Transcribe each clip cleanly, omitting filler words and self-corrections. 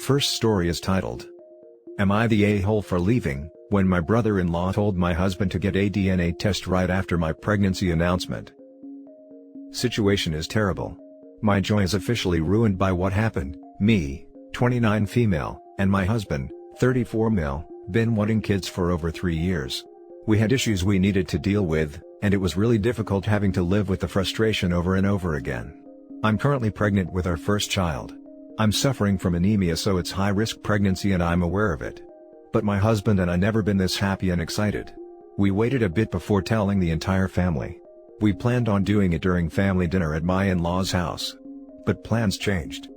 first story is titled, "Am I the a-hole for leaving, when my brother-in-law told my husband to get a DNA test right after my pregnancy announcement?" Situation is terrible. My joy is officially ruined by what happened. Me, 29 female, and my husband, 34 male, been wanting kids for over 3 years. We had issues we needed to deal with, and it was really difficult having to live with the frustration over and over again. I'm currently pregnant with our first child. I'm suffering from anemia, so it's high-risk pregnancy and I'm aware of it. But my husband and I never been this happy and excited. We waited a bit before telling the entire family. We planned on doing it during family dinner at my in-laws' house. But plans changed.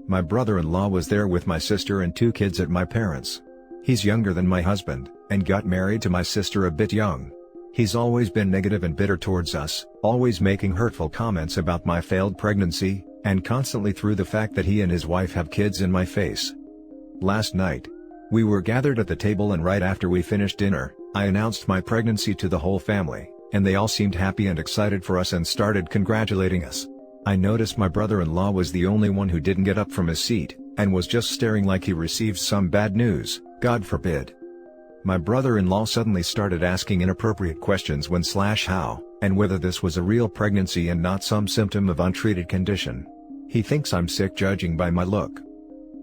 My brother-in-law was there with my sister and 2 kids at my parents'. He's younger than my husband, and got married to my sister a bit young. He's always been negative and bitter towards us, always making hurtful comments about my failed pregnancy, and constantly threw the fact that he and his wife have kids in my face. Last night, we were gathered at the table, and right after we finished dinner, I announced my pregnancy to the whole family, and they all seemed happy and excited for us and started congratulating us. I noticed my brother-in-law was the only one who didn't get up from his seat, and was just staring like he received some bad news, God forbid. My brother-in-law suddenly started asking inappropriate questions when/how, and whether this was a real pregnancy and not some symptom of untreated condition. He thinks I'm sick judging by my look.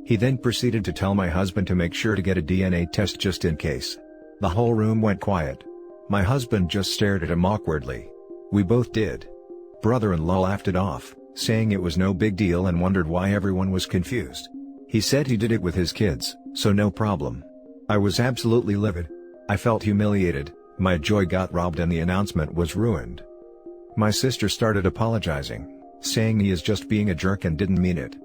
He then proceeded to tell my husband to make sure to get a DNA test just in case. The whole room went quiet. My husband just stared at him awkwardly. We both did. Brother-in-law laughed it off, saying it was no big deal and wondered why everyone was confused. He said he did it with his kids, so no problem. I was absolutely livid. I felt humiliated, my joy got robbed and the announcement was ruined. My sister started apologizing, saying he is just being a jerk and didn't mean it.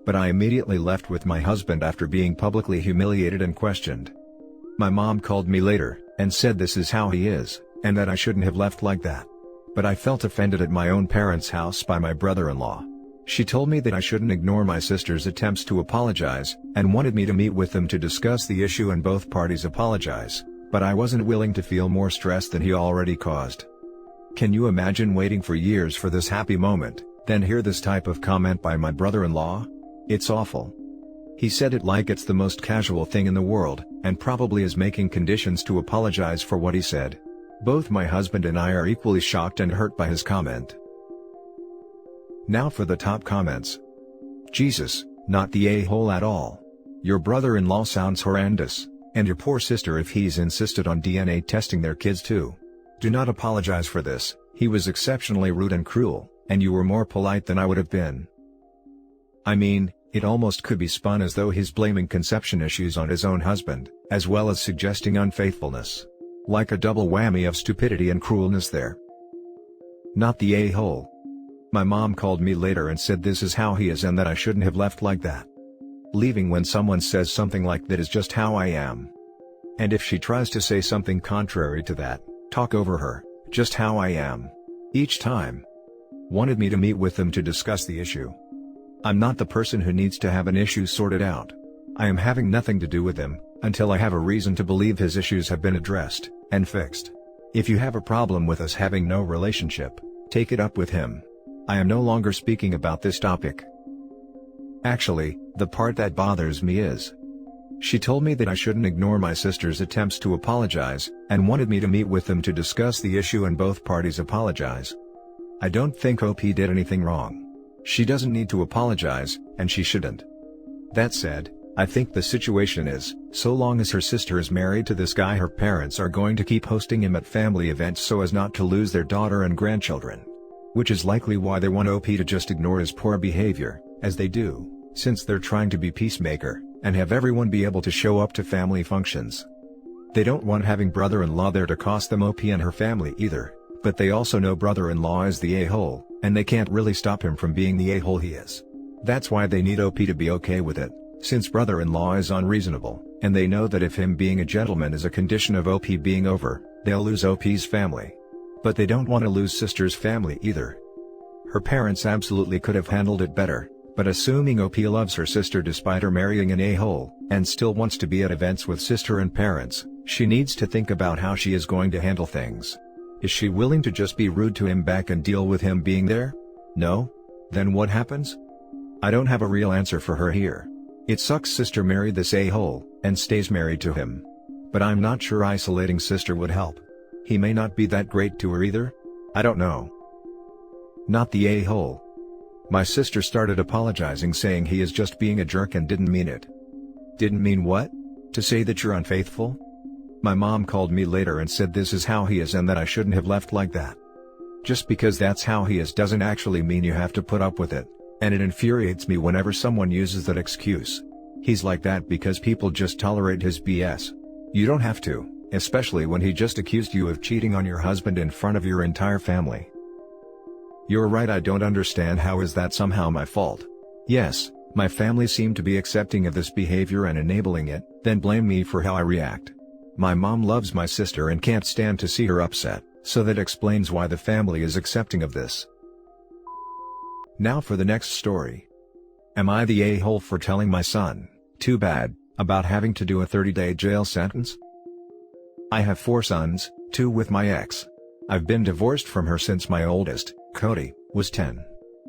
But I immediately left with my husband after being publicly humiliated and questioned. My mom called me later, and said this is how he is, and that I shouldn't have left like that. But I felt offended at my own parents' house by my brother-in-law. She told me that I shouldn't ignore my sister's attempts to apologize, and wanted me to meet with them to discuss the issue and both parties apologize, but I wasn't willing to feel more stress than he already caused. Can you imagine waiting for years for this happy moment, then hear this type of comment by my brother-in-law? It's awful. He said it like it's the most casual thing in the world, and probably is making conditions to apologize for what he said. Both my husband and I are equally shocked and hurt by his comment. Now for the top comments. Jesus, not the a-hole at all. Your brother-in-law sounds horrendous, and your poor sister if he's insisted on DNA testing their kids too. Do not apologize for this, he was exceptionally rude and cruel, and you were more polite than I would have been. I mean, it almost could be spun as though he's blaming conception issues on his own husband, as well as suggesting unfaithfulness. Like a double whammy of stupidity and cruelness there. Not the a-hole. My mom called me later and said this is how he is and that I shouldn't have left like that. Leaving when someone says something like that is just how I am. And if she tries to say something contrary to that, talk over her, just how I am. Each time. Wanted me to meet with them to discuss the issue. I'm not the person who needs to have an issue sorted out. I am having nothing to do with him, until I have a reason to believe his issues have been addressed, and fixed. If you have a problem with us having no relationship, take it up with him. I am no longer speaking about this topic. Actually, the part that bothers me is, she told me that I shouldn't ignore my sister's attempts to apologize, and wanted me to meet with them to discuss the issue and both parties apologize. I don't think OP did anything wrong. She doesn't need to apologize, and she shouldn't. That said, I think the situation is, so long as her sister is married to this guy, her parents are going to keep hosting him at family events so as not to lose their daughter and grandchildren. Which is likely why they want OP to just ignore his poor behavior, as they do, since they're trying to be peacemaker, and have everyone be able to show up to family functions. They don't want having brother-in-law there to cost them OP and her family either, but they also know brother-in-law is the a-hole, and they can't really stop him from being the a-hole he is. That's why they need OP to be okay with it, since brother-in-law is unreasonable, and they know that if him being a gentleman is a condition of OP being over, they'll lose OP's family. But they don't want to lose sister's family either. Her parents absolutely could have handled it better, but assuming OP loves her sister despite her marrying an a-hole, and still wants to be at events with sister and parents, she needs to think about how she is going to handle things. Is she willing to just be rude to him back and deal with him being there? No? Then what happens? I don't have a real answer for her here. It sucks sister married this a-hole, and stays married to him. But I'm not sure isolating sister would help. He may not be that great to her either? I don't know. Not the a-hole. My sister started apologizing saying he is just being a jerk and didn't mean it. Didn't mean what? To say that you're unfaithful? My mom called me later and said this is how he is and that I shouldn't have left like that. Just because that's how he is doesn't actually mean you have to put up with it, and it infuriates me whenever someone uses that excuse. He's like that because people just tolerate his BS. You don't have to, especially when he just accused you of cheating on your husband in front of your entire family. You're right, I don't understand how is that somehow my fault. Yes, my family seemed to be accepting of this behavior and enabling it, then blame me for how I react. My mom loves my sister and can't stand to see her upset, so that explains why the family is accepting of this. Now for the next story. Am I the a-hole for telling my son, too bad, about having to do a 30-day jail sentence? I have 4 sons, 2 with my ex. I've been divorced from her since my oldest, Cody, was 10.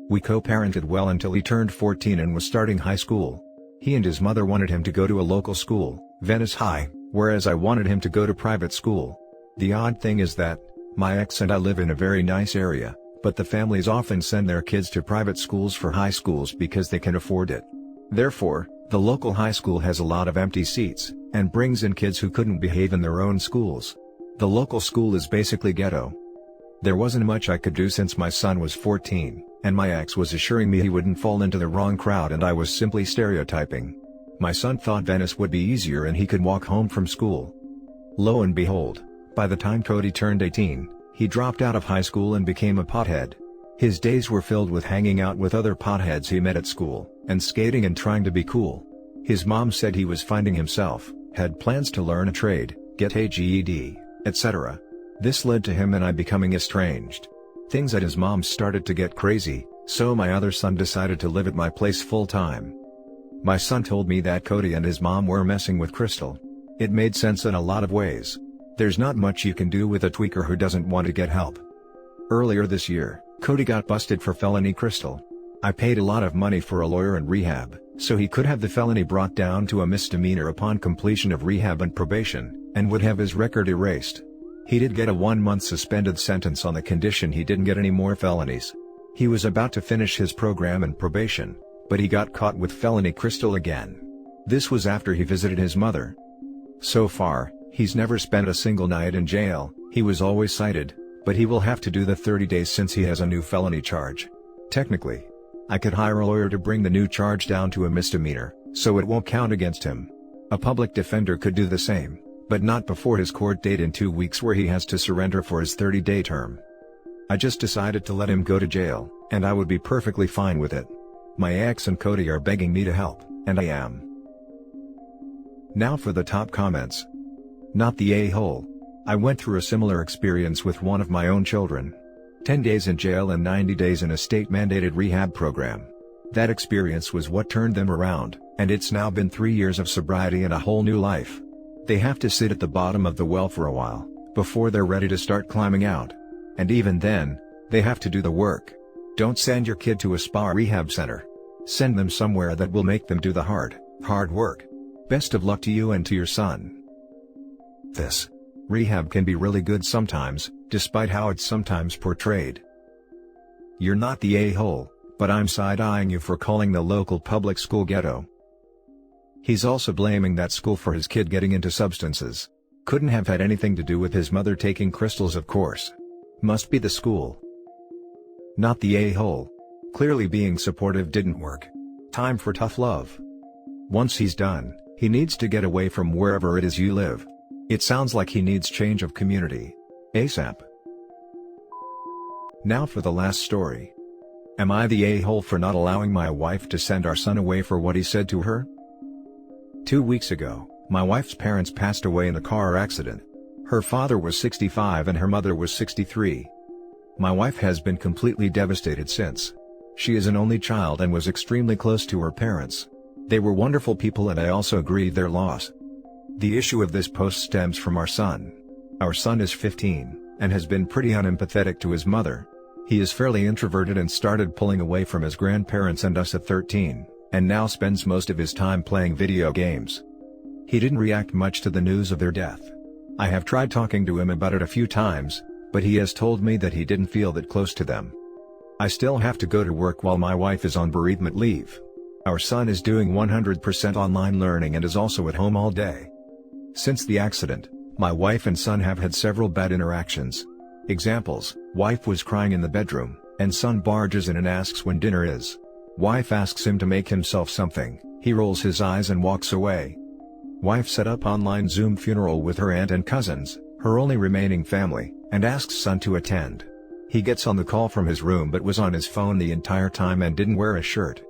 We co-parented well until he turned 14 and was starting high school. He and his mother wanted him to go to a local school, Venice High, whereas I wanted him to go to private school. The odd thing is that, my ex and I live in a very nice area, but the families often send their kids to private schools for high schools because they can afford it. Therefore, the local high school has a lot of empty seats, and brings in kids who couldn't behave in their own schools. The local school is basically ghetto. There wasn't much I could do since my son was 14, and my ex was assuring me he wouldn't fall into the wrong crowd and I was simply stereotyping. My son thought Venice would be easier and he could walk home from school. Lo and behold, by the time Cody turned 18, he dropped out of high school and became a pothead. His days were filled with hanging out with other potheads he met at school, and skating and trying to be cool. His mom said he was finding himself, had plans to learn a trade, get a GED, etc. This led to him and I becoming estranged. Things at his mom's started to get crazy, so my other son decided to live at my place full time. My son told me that Cody and his mom were messing with Crystal. It made sense in a lot of ways. There's not much you can do with a tweaker who doesn't want to get help. Earlier this year, Cody got busted for felony crystal. I paid a lot of money for a lawyer and rehab, so he could have the felony brought down to a misdemeanor upon completion of rehab and probation, and would have his record erased. He did get a 1-month suspended sentence on the condition he didn't get any more felonies. He was about to finish his program and probation, but he got caught with felony crystal again. This was after he visited his mother. So far, he's never spent a single night in jail. He was always cited, but he will have to do the 30 days since he has a new felony charge. Technically, I could hire a lawyer to bring the new charge down to a misdemeanor, so it won't count against him. A public defender could do the same, but not before his court date in 2 weeks where he has to surrender for his 30-day term. I just decided to let him go to jail, and I would be perfectly fine with it. My ex and Cody are begging me to help, and I am. Now for the top comments. Not the a-hole. I went through a similar experience with one of my own children. 10 days in jail and 90 days in a state-mandated rehab program. That experience was what turned them around, and it's now been 3 years of sobriety and a whole new life. They have to sit at the bottom of the well for a while, before they're ready to start climbing out. And even then, they have to do the work. Don't send your kid to a spa rehab center. Send them somewhere that will make them do the hard work. Best of luck to you and to your son. This rehab can be really good sometimes, despite how it's sometimes portrayed. You're not the a-hole, but I'm side-eyeing you for calling the local public school ghetto. He's also blaming that school for his kid getting into substances. Couldn't have had anything to do with his mother taking crystals, of course. Must be the school. Not the a-hole. Clearly being supportive didn't work. Time for tough love. Once he's done, he needs to get away from wherever it is you live. It sounds like he needs change of community. ASAP. Now for the last story. Am I the a-hole for not allowing my wife to send our son away for what he said to her? 2 weeks ago, my wife's parents passed away in a car accident. Her father was 65 and her mother was 63. My wife has been completely devastated since. She is an only child and was extremely close to her parents. They were wonderful people and I also grieve their loss. The issue of this post stems from our son. Our son is 15, and has been pretty unempathetic to his mother. He is fairly introverted and started pulling away from his grandparents and us at 13, and now spends most of his time playing video games. He didn't react much to the news of their death. I have tried talking to him about it a few times, but he has told me that he didn't feel that close to them. I still have to go to work while my wife is on bereavement leave. Our son is doing 100% online learning and is also at home all day. Since the accident, my wife and son have had several bad interactions. Examples: wife was crying in the bedroom, and son barges in and asks when dinner is. Wife asks him to make himself something, he rolls his eyes and walks away. Wife set up online Zoom funeral with her aunt and cousins, her only remaining family, and asks son to attend. He gets on the call from his room but was on his phone the entire time and didn't wear a shirt.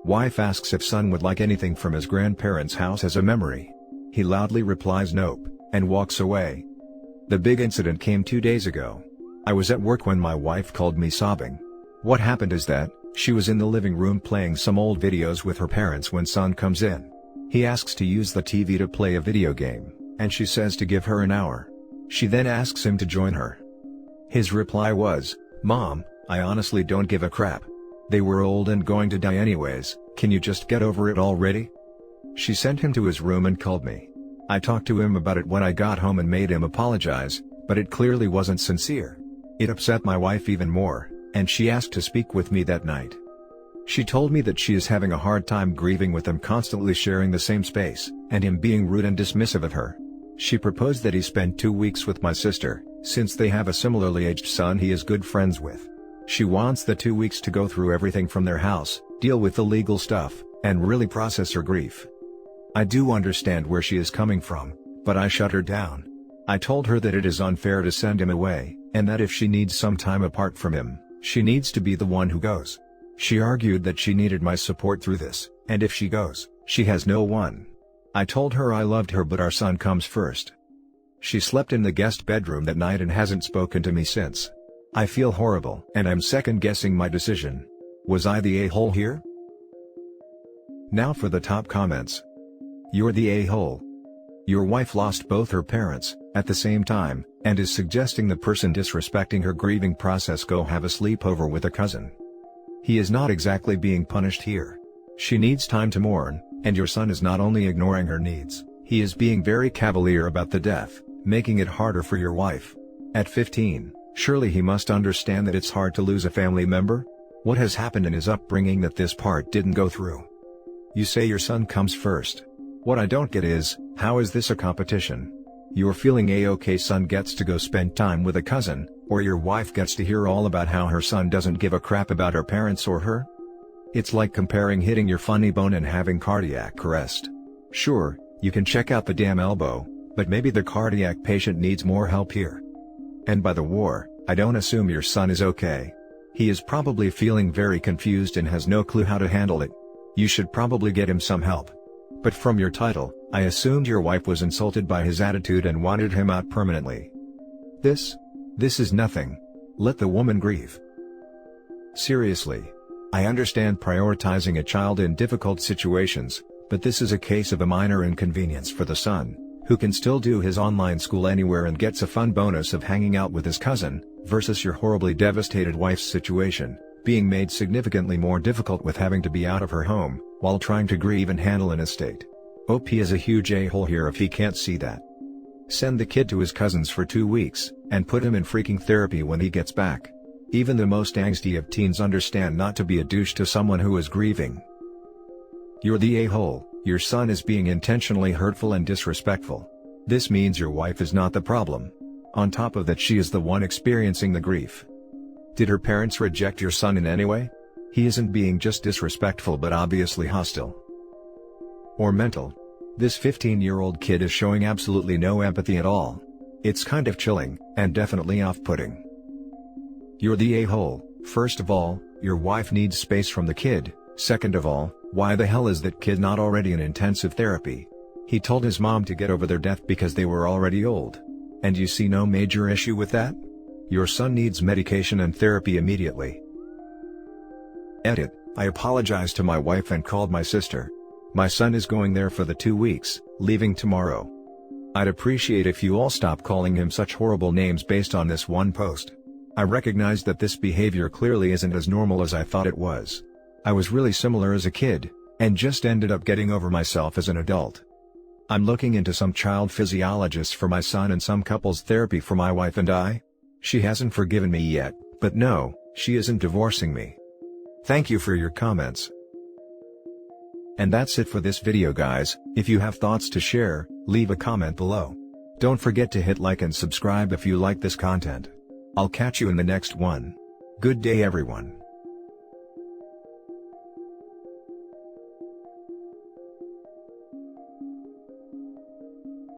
Wife asks if son would like anything from his grandparents' house as a memory. He loudly replies nope, and walks away. The big incident came 2 days ago. I was at work when my wife called me sobbing. What happened is that, she was in the living room playing some old videos with her parents when son comes in. He asks to use the TV to play a video game, and she says to give her an hour. She then asks him to join her. His reply was, "Mom, I honestly don't give a crap. They were old and going to die anyways, can you just get over it already?" She sent him to his room and called me. I talked to him about it when I got home and made him apologize, but it clearly wasn't sincere. It upset my wife even more, and she asked to speak with me that night. She told me that she is having a hard time grieving with him constantly sharing the same space, and him being rude and dismissive of her. She proposed that he spend 2 weeks with my sister, since they have a similarly aged son he is good friends with. She wants the 2 weeks to go through everything from their house, deal with the legal stuff, and really process her grief. I do understand where she is coming from, but I shut her down. I told her that it is unfair to send him away, and that if she needs some time apart from him, she needs to be the one who goes. She argued that she needed my support through this, and if she goes, she has no one. I told her I loved her but our son comes first. She slept in the guest bedroom that night and hasn't spoken to me since. I feel horrible and I'm second-guessing my decision. Was I the a-hole here? Now for the top comments. You're the a-hole. Your wife lost both her parents, at the same time, and is suggesting the person disrespecting her grieving process go have a sleepover with a cousin. He is not exactly being punished here. She needs time to mourn, and your son is not only ignoring her needs, he is being very cavalier about the death, making it harder for your wife. At 15, surely he must understand that it's hard to lose a family member? What has happened in his upbringing that this part didn't go through? You say your son comes first. What I don't get is, how is this a competition? You're feeling a-okay son gets to go spend time with a cousin, or your wife gets to hear all about how her son doesn't give a crap about her parents or her? It's like comparing hitting your funny bone and having cardiac arrest. Sure, you can check out the damn elbow, but maybe the cardiac patient needs more help here. And by the war, I don't assume your son is okay. He is probably feeling very confused and has no clue how to handle it. You should probably get him some help. But from your title, I assumed your wife was insulted by his attitude and wanted him out permanently. This is nothing. Let the woman grieve. Seriously. I understand prioritizing a child in difficult situations, but this is a case of a minor inconvenience for the son, who can still do his online school anywhere and gets a fun bonus of hanging out with his cousin, versus your horribly devastated wife's situation, being made significantly more difficult with having to be out of her home, while trying to grieve and handle an estate. OP is a huge a-hole here if he can't see that. Send the kid to his cousins for 2 weeks, and put him in freaking therapy when he gets back. Even the most angsty of teens understand not to be a douche to someone who is grieving. You're the a-hole, your son is being intentionally hurtful and disrespectful. This means your wife is not the problem. On top of that, she is the one experiencing the grief. Did her parents reject your son in any way? He isn't being just disrespectful but obviously hostile. Or mental. This 15-year-old kid is showing absolutely no empathy at all. It's kind of chilling, and definitely off-putting. You're the a-hole. First of all, your wife needs space from the kid. Second of all, why the hell is that kid not already in intensive therapy? He told his mom to get over their death because they were already old. And you see no major issue with that? Your son needs medication and therapy immediately. Edit. I apologized to my wife and called my sister. My son is going there for the 2 weeks, leaving tomorrow. I'd appreciate if you all stop calling him such horrible names based on this one post. I recognize that this behavior clearly isn't as normal as I thought it was. I was really similar as a kid. And just ended up getting over myself as an adult. I'm looking into some child physiologists for my son and some couples therapy for my wife and I. She hasn't forgiven me yet, but no, she isn't divorcing me. Thank you for your comments. And that's it for this video guys. If you have thoughts to share, leave a comment below. Don't forget to hit like and subscribe if you like this content. I'll catch you in the next one. Good day everyone.